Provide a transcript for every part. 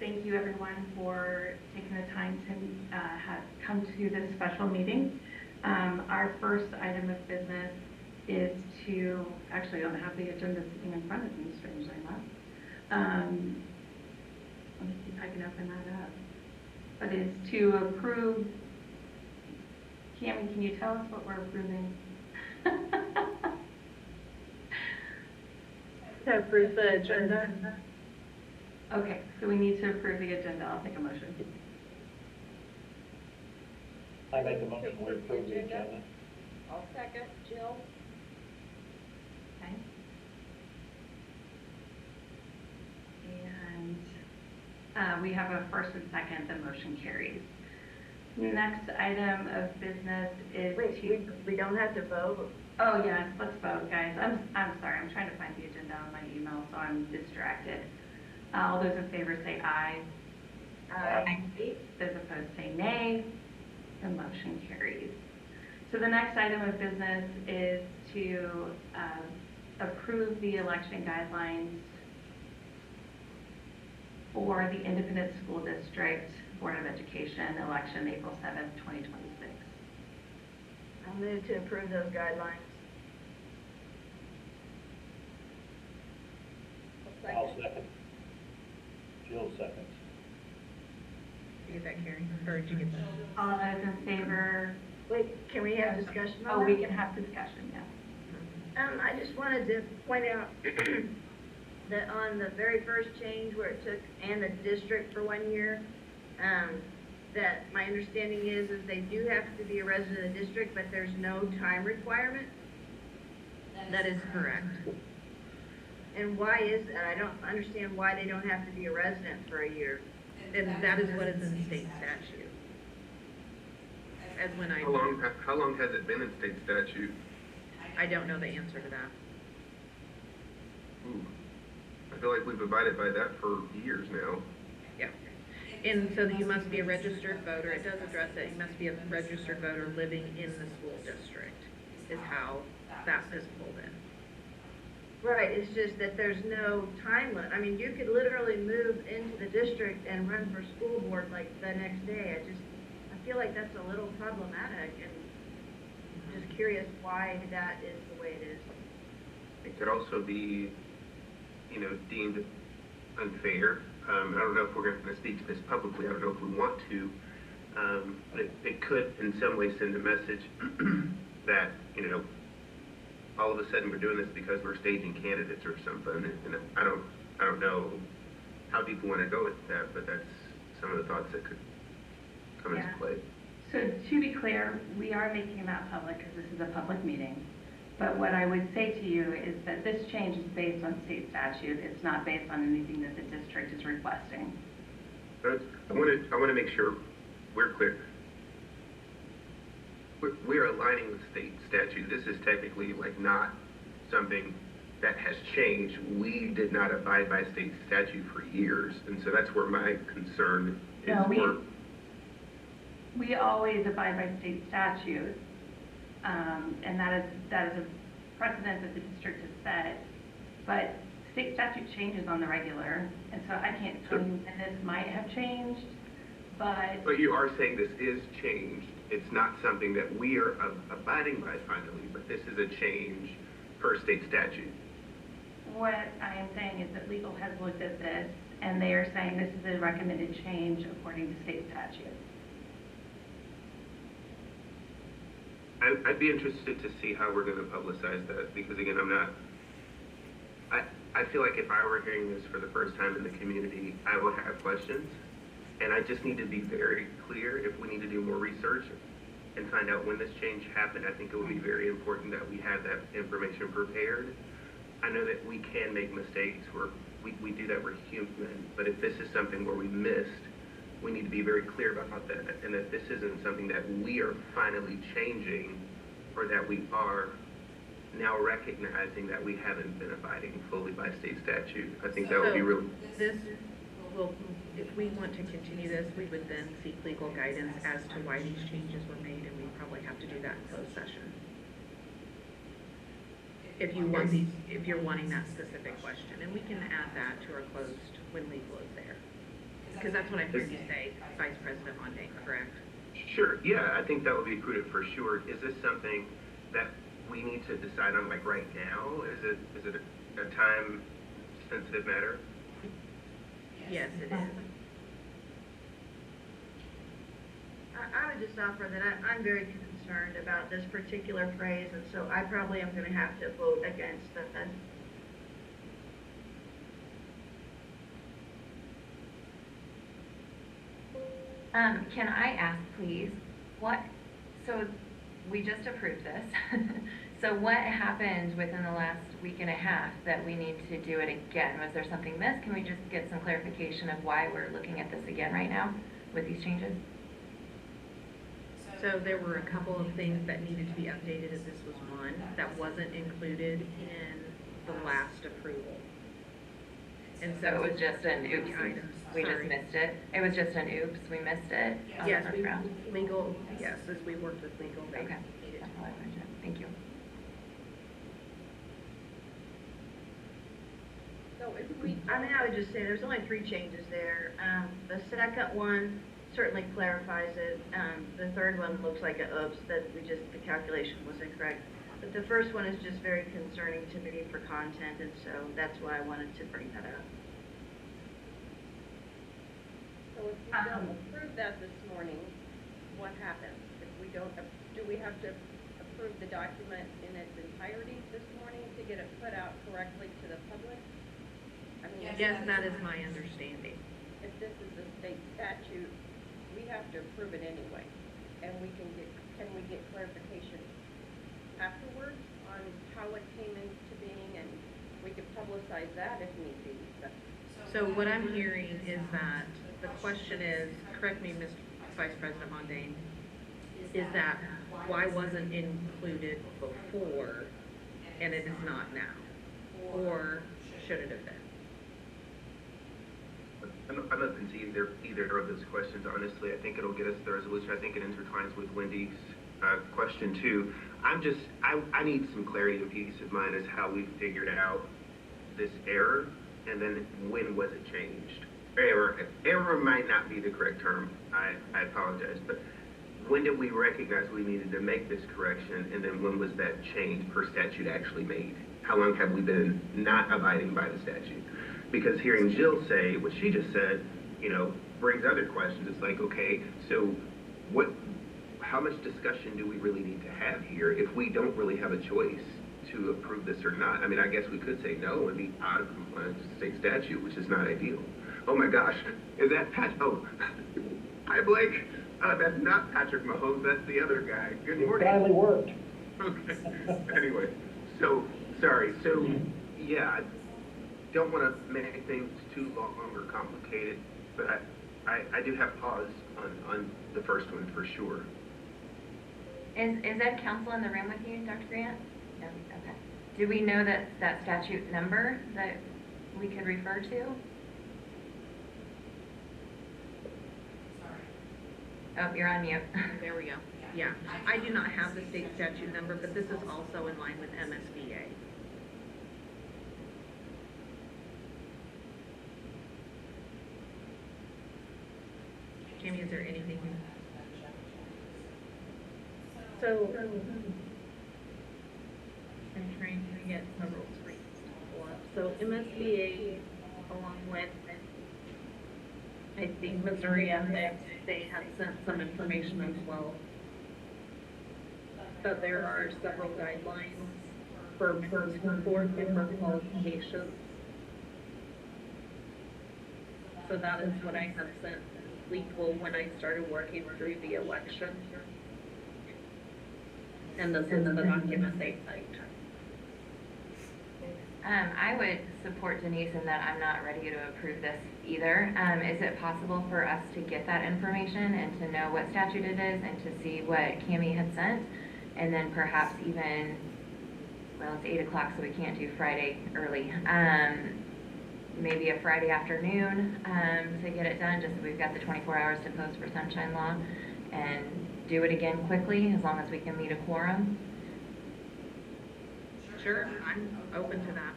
Thank you everyone for taking the time to come to this special meeting. Our first item of business is to, actually I don't have the agenda sitting in front of me, strangely enough. Let me see if I can open that up. But it's to approve, Cammie, can you tell us what we're approving? To approve the agenda. Okay, so we need to approve the agenda. I'll take a motion. I make a motion we approve the agenda. I'll second. Jill? Okay. And we have a first and second, the motion carries. Next item of business is we don't have to vote. Oh yes, let's vote, guys. I'm sorry, I'm trying to find the agenda on my email, so I'm distracted. All those in favor say aye. Aye. Those opposed say nay. The motion carries. So the next item of business is to approve the election guidelines for the Independent School District Board of Education election April 7th, 2026. I'll move to approve those guidelines. I'll second. Jill seconds. Did you get that, Carrie? Or did you get that? All those in favor? Wait, can we have discussion on that? Oh, we can have discussion, yeah. I just wanted to point out that on the very first change where it took and the district for 1 year, that my understanding is they do have to be a resident of the district, but there's no time requirement. That is correct. And why is that? I don't understand why they don't have to be a resident for a year. And that is what is in state statute. As when I How long has it been in state statute? I don't know the answer to that. Ooh. I feel like we've abided by that for years now. Yeah. And so you must be a registered voter. It does address it. You must be a registered voter living in the school district is how that is pulled in. Right, it's just that there's no time limit. I mean, you could literally move into the district and run for school board like the next day. I feel like that's a little problematic, and I'm just curious why that is the way it is. It could also be, deemed unfair. I don't know if we're going to speak to this publicly. I don't know if we want to. But it could, in some ways, send a message that, all of a sudden we're doing this because we're staging candidates or something. And I don't know how people want to go with that, but that's some of the thoughts that could come into play. So to be clear, we are making that public because this is a public meeting. But what I would say to you is that this change is based on state statute. It's not based on anything that the district is requesting. But I want to make sure we're clear. We're aligning with state statute. This is technically not something that has changed. We did not abide by state statute for years, and so that's where my concern is. No, we always abide by state statute, and that is a precedent that the district has set. But state statute changes on the regular, and so I can't tell you when this might have changed. But you are saying this is changed. It's not something that we are abiding by finally, but this is a change per state statute. What I am saying is that legal has looked at this, and they are saying this is a recommended change according to state statute. I'd be interested to see how we're going to publicize that, because again, I feel like if I were hearing this for the first time in the community, I would have questions. And I just need to be very clear. If we need to do more research and find out when this change happened, I think it would be very important that we have that information prepared. I know that we can make mistakes. We do that, we're human. But if this is something where we missed, we need to be very clear about that. And that this isn't something that we are finally changing, or that we are now recognizing that we haven't been abiding fully by state statute. I think that would be really... Well, if we want to continue this, we would then seek legal guidance as to why these changes were made, and we probably have to do that in closed session. if you want these, if you're wanting that specific question, and we can add that to our closed when legal is there. Because that's what I heard you say, Vice President Monday, correct? Sure, yeah, I think that would be prudent for sure. Is this something that we need to decide on like right now? Is it a time sensitive matter? Yes, it is. I would just offer that I'm very concerned about this particular phrase, and so I probably am gonna have to vote against this. Can I ask, please, so we just approved this. So what happened within the last week and a half that we need to do it again? Was there something missed? Can we just get some clarification of why we're looking at this again right now with these changes? So there were a couple of things that needed to be updated, as this was one, that wasn't included in the last approval. And So it was just an oops, items, we just sorry. missed it? It was just an oops, we missed it on the Yes, first round? legal, yes, as we worked with legal, they Okay. needed That's all I wanted to know. Thank you. So if I would just say, there's only 3 changes there. The second one certainly clarifies it. The third one looks like a oops, that the calculation was incorrect. But the first one is just very concerning to me for content, and so that's why I wanted to bring that up. So if we don't approve that this morning, what happens? If we don't, do we have to approve the document in its entirety this morning to get it put out correctly to the public? I mean, Yes, that is my understanding. if this is a state statute, we have to approve it anyway. And can we get clarification afterwards on how it came into being, and we could publicize that if need be. So what I'm hearing is that the question is, correct me, Ms. Vice President Mondane, is that why wasn't included before and it is not now? Or should it have been? I'm open to either of those questions, honestly. I think it'll get us the resolution. I think it intertwines with Wendy's question too. I need some clarity and peace of mind as how we figured out this error, and then when was it changed? Error might not be the correct term. I apologize, but when did we recognize we needed to make this correction, and then when was that change per statute actually made? How long have we been not abiding by the statute? Because hearing Jill say what she just said, brings other questions. It's like, okay, so how much discussion do we really need to have here if we don't really have a choice to approve this or not? I mean, I guess we could say no and be out of compliance with state statute, which is not ideal. Oh my gosh, is that Oh, hi Blake. That's not Patrick Mahomes, that's the other guy. Good It morning. finally worked. Okay. Anyway, so, sorry. So, yeah, I don't want to make things too long or complicated, but I do have pause on the first one for sure. Is Ed Counsel in the room with you, Dr. Grant? No, okay. Do we know that statute number that we could refer to? Oh, you're on mute. There we go. Yeah, I do not have the state statute number, but this is also in line with MSBA. Jamie, is there anything? So, I'm trying to get several screens to pull up. So MSBA, along with, I think Missouri Ethics, they have sent some information as well. But there are several guidelines for 4 different qualifications. So that is what I have sent legal when I started working through the election. And this is the document they cite. I would support Denise in that I'm not ready to approve this either. Is it possible for us to get that information and to know what statute it is and to see what Cammie had sent? And then perhaps even, well, it's 8 o'clock, so we can't do Friday early. Maybe a Friday afternoon to get it done, just so we've got the 24 hours to post for sunshine law, and do it again quickly as long as we can meet a quorum. Sure, I'm open to that.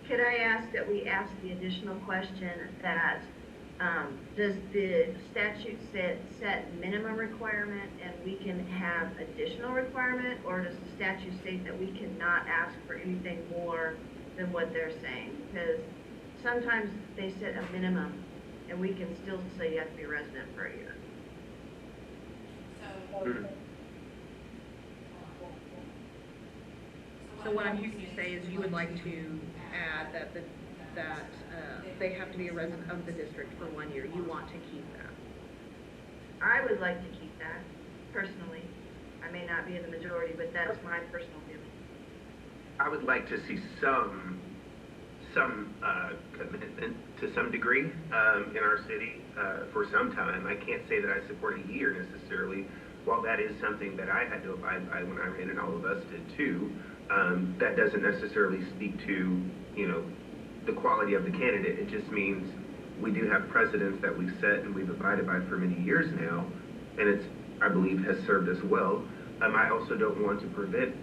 Could I ask that we ask the additional question that, does the statute set minimum requirement and we can have additional requirement? Or does the statute state that we cannot ask for anything more than what they're saying? Because sometimes they set a minimum and we can still say you have to be a resident for a year. So what I'm hearing you say is you would like to add that they have to be a resident of the district for 1 year. You want to keep that. I would like to keep that, personally. I may not be in the majority, but that's my personal feeling. I would like to see some commitment to some degree in our city for some time. I can't say that I support a year necessarily. While that is something that I had to abide by when I ran, and all of us did too, that doesn't necessarily speak to, the quality of the candidate. It just means we do have precedents that we've set and we've abided by for many years now, and it's, I believe, has served us well. I also don't want to prevent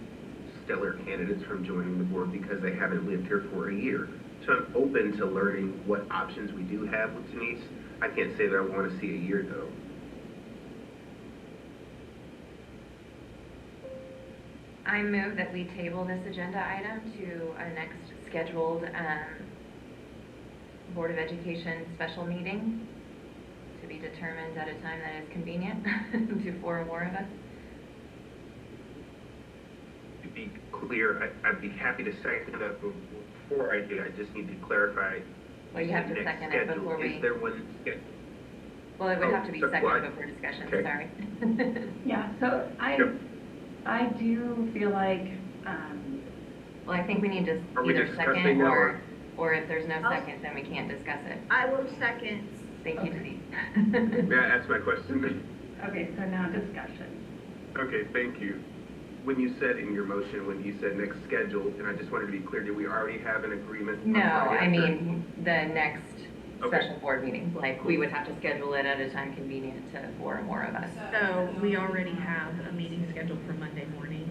stellar candidates from joining the board because they haven't lived here for a year. So I'm open to learning what options we do have with Denise. I can't say that I want to see a year though. I move that we table this agenda item to our next scheduled Board of Education special meeting to be determined at a time that is convenient to 4 or more of us. To be clear, I'd be happy to second it. Before I do, I just need to clarify. Well, you have to next second it schedule. before we... Is there one scheduled? Well, it would have to be seconded what? before discussion, Okay. sorry. Yeah, so Yep. I do feel like, Well, I think we need to Are we either discussing second or- or if there's no second, then we can't discuss it. I will second. Thank you, Okay. Denise. May I ask my question? okay, so now discussion. Okay, thank you. When you said in your motion, when you said next schedule, and I just wanted to be clear, do we already have an agreement? on No, Friday I after? mean, the next Okay. special board meeting, like, we would have to schedule it at a time convenient to 4 or more of us. So we already have a meeting scheduled for Monday morning.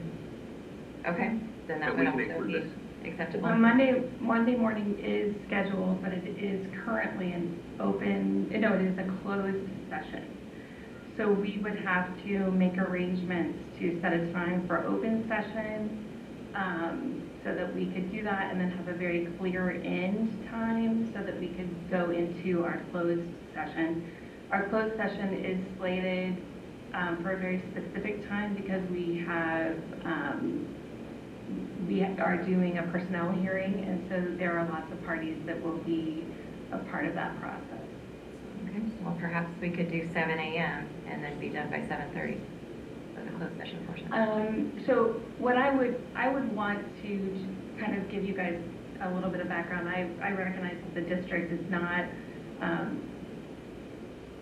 Okay, then that But would we can also be include acceptable. Well, Monday morning is scheduled, but it is currently an open, no, it is a closed session. So we would have to make arrangements to set a time for open session, so that we could do that and then have a very clear end time so that we could go into our closed session. Our closed session is slated for a very specific time because we are doing a personnel hearing, and so there are lots of parties that will be a part of that process. Okay, well, perhaps we could do 7 a.m. and then be done by 7:30 for the closed session portion. So what I would want to kind of give you guys a little bit of background. I recognize that the district is not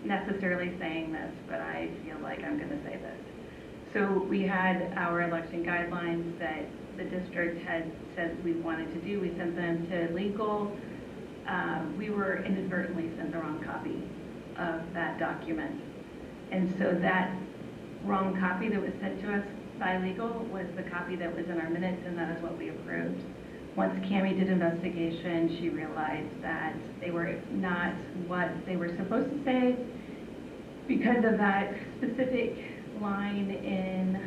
necessarily saying this, but I feel like I'm going to say this. So we had our election guidelines that the district had said we wanted to do. We sent them to legal. We were inadvertently sent the wrong copy of that document. And so that wrong copy that was sent to us by legal was the copy that was in our minutes, and that is what we approved. Once Cammie did investigation, she realized that they were not what they were supposed to say because of that specific line in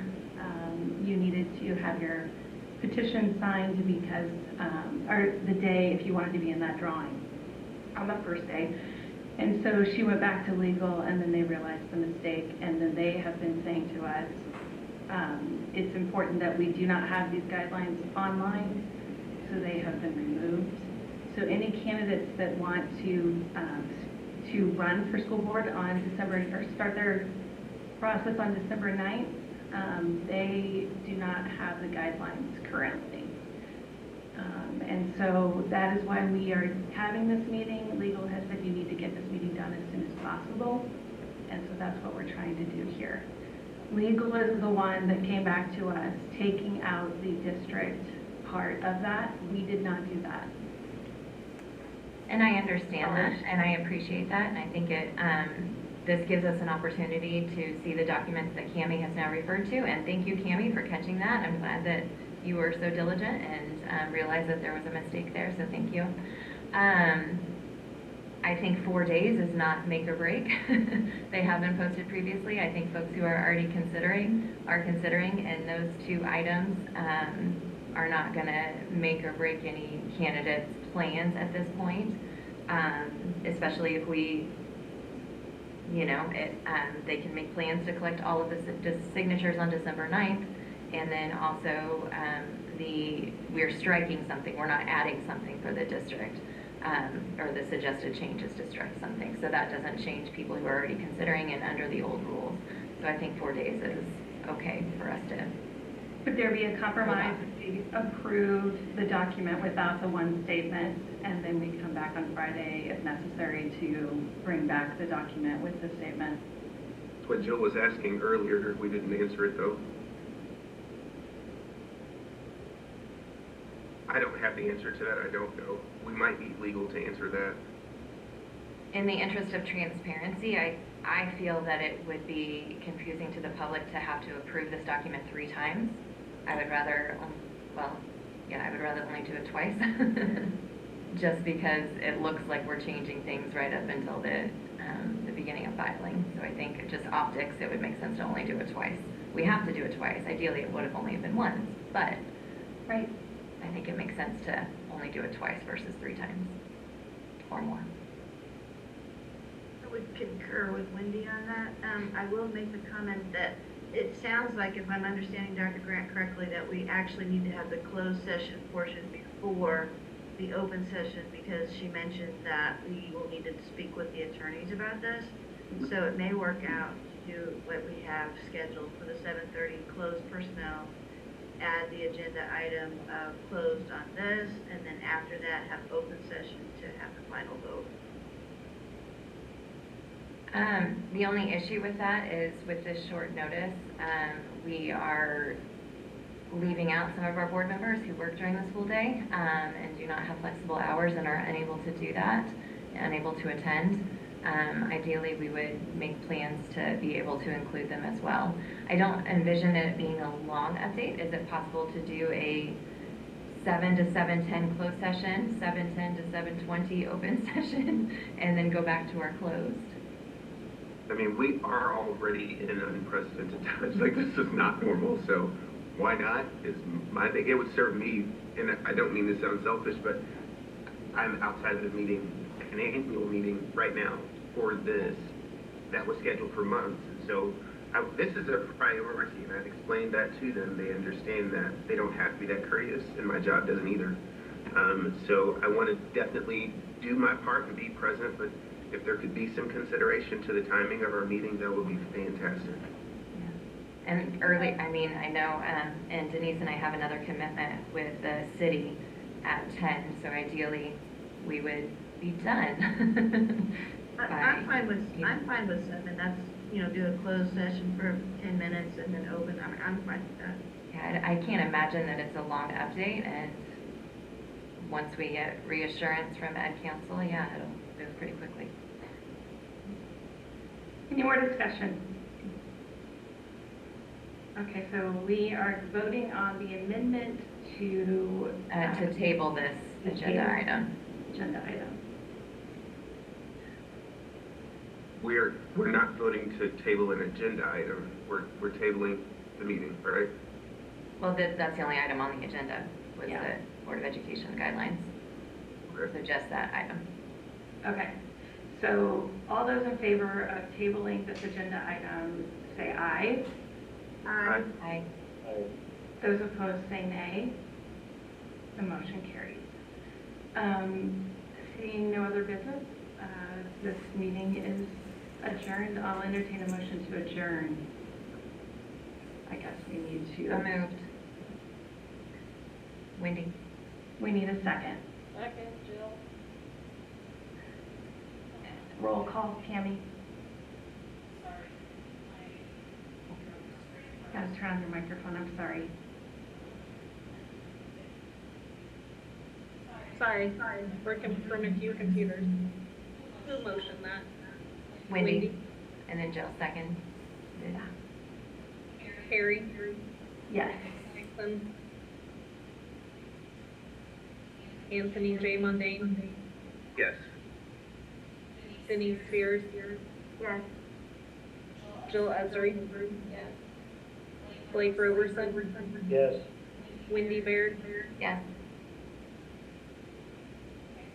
you needed to have your petition signed because, or the day if you wanted to be in that drawing on the first day. And so she went back to legal, and then they realized the mistake, and then they have been saying to us, it's important that we do not have these guidelines online, so they have been removed. So any candidates that want to run for school board on December, or start their process on December 9th, they do not have the guidelines currently. And so that is why we are having this meeting. Legal has said you need to get this meeting done as soon as possible. And so that's what we're trying to do here. Legal is the one that came back to us, taking out the district part of that. We did not do that. And I understand that, and I appreciate that, and I think it this gives us an opportunity to see the documents that Cammie has now referred to, and thank you, Cammie, for catching that. I'm glad that you were so diligent and realized that there was a mistake there, so thank you. I think 4 days is not make or break. They have been posted previously. I think folks who are already considering, and those two items are not gonna make or break any candidates' plans at this point, especially if we, you know, they can make plans to collect all of the signatures on December 9th, and then also we're striking something, we're not adding something for the district, or the suggested changes to strike something. So that doesn't change people who are already considering and under the old rules. So I think 4 days is okay for us to. Would there be a compromise if we approve the document without the one statement, and then we come back on Friday if necessary to bring back the document with the statement? What Jill was asking earlier, we didn't answer it though. I don't have the answer to that, I don't know. We might need legal to answer that. In the interest of transparency, I feel that it would be confusing to the public to have to approve this document 3 times. I would rather, I would rather only do it twice. Just because it looks like we're changing things right up until the beginning of filing. So I think just optics, it would make sense to only do it twice. We have to do it twice. Ideally, it would have only been once, but Right. I think it makes sense to only do it twice versus 3 times or more. I would concur with Wendy on that. I will make the comment that it sounds like, if I'm understanding Dr. Grant correctly, that we actually need to have the closed session portion before the open session, because she mentioned that we will need to speak with the attorneys about this. So it may work out to do what we have scheduled for the 7:30 closed personnel, add the agenda item of closed on this, and then after that have open session to have the final vote. The only issue with that is with this short notice, we are leaving out some of our board members who work during the school day and do not have flexible hours and are unable to do that, unable to attend. Ideally, we would make plans to be able to include them as well. I don't envision it being a long update. Is it possible to do a 7 to 7:10 closed session, 7:10 to 7:20 open session, and then go back to our closed? I mean, we are already in unprecedented times. Like, this is not normal, so why not? Is my thing. It would serve me, and I don't mean to sound selfish, but I'm outside of the meeting, an annual meeting right now for this that was scheduled for months. So this is a priority, and I've explained that to them. They understand that they don't have to be that courteous, and my job doesn't either. So I want to definitely do my part and be present, but if there could be some consideration to the timing of our meeting, that would be fantastic. Yeah. And early, I mean, I know, and Denise and I have another commitment with the city at 10, so ideally we would be done. I'm fine with 7. That's, do a closed session for 10 minutes and then open. I'm fine with that. Yeah, I can't imagine that it's a long update, and once we get reassurance from Ed Council, yeah, it'll move pretty quickly. Any more discussion? Okay, so we are voting on the amendment to Table this agenda item. Agenda item. We're not voting to table an agenda item. We're tabling the meeting, right? Well, that's the only item on the agenda, was Yeah. the Board of Education guidelines. Okay. So just that item. Okay, so all those in favor of tabling this agenda item, say aye. Aye. Aye. Those opposed, say nay. The motion carries. Seeing no other business, this meeting is adjourned. I'll entertain a motion to adjourn. I guess we need to. So moved. Wendy? We need a second. Second, Jill. Roll call, Cammie. Gotta turn on your microphone, I'm sorry. Sorry, we're from a few computers. Who motioned that? Wendy? And then Jill second. Harry, Yes. Nixon, Anthony J. Mundane, Yes. Denise Spears, Yes. Jill Ezri, Blake Roberson, Yes. Wendy Baird. Yes.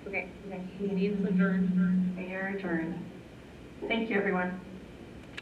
Okay, meeting's adjourned. We are adjourned. Thank you, everyone.